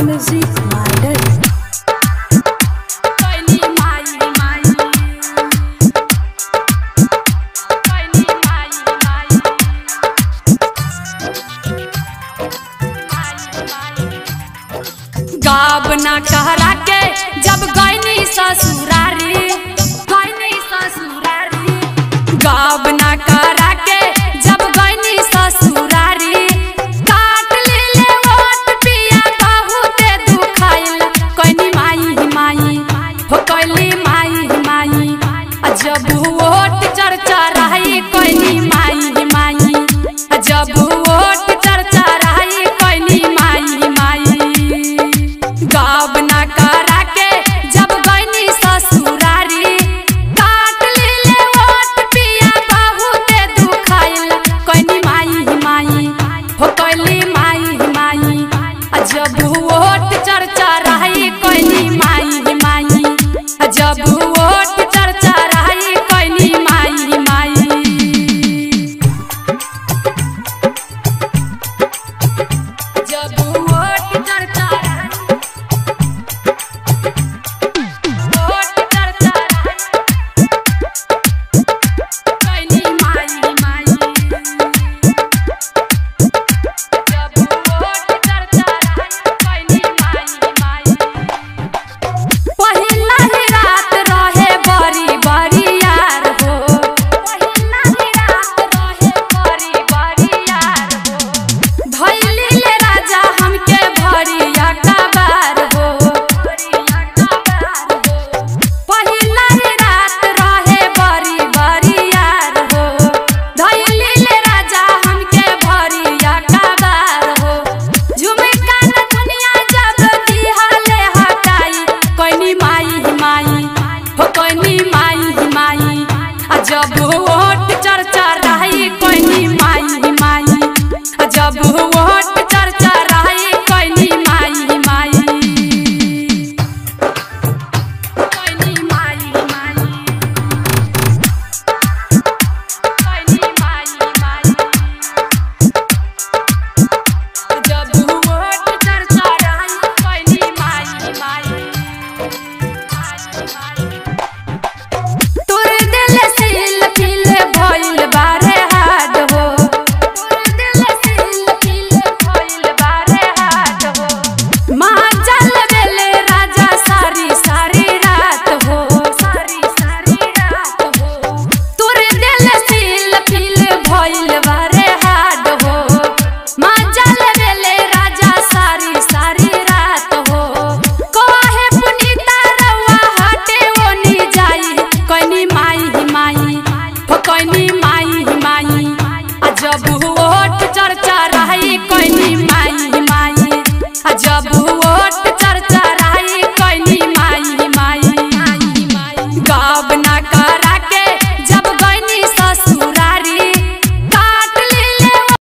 Music Rider. गावना कहरा के जब गईनी ससुरारी गावना कहरा के जब गईनी ससुरारी काट ले ओट पिया बहुते दुखाइल कइनी माई हो कइली माई जब ओट चर्चा रही कइनी माई जब ओट चर्चा रही कइनी माई गावना करा के जब गईनी ससुरारी काट ले ओट पिया बहुते दुखाइल कइनी माई हो कइली माई जब ओट चर्चा रही कइनी माई जब ओट चर्चा रही कइनी माई जब ओट चर्चा जब ओट चर्चा रही कइनी माई जब ओट चर्चा रही कइनी माई कइनी माई जब ओट चर्चा रही कइनी माई भइल बारे हाड हो दिल भइल बारे हाड हो माँ चल बेले राजा सारी रात हो तोर दिल फील भइल बारे हाड हो माँ चल बेले राजा सारी रात हो कहे पुनीता रउआ हटे ओनी जाई कइनी माई हो कइनी माई जब ओट चर्चा रही कइनी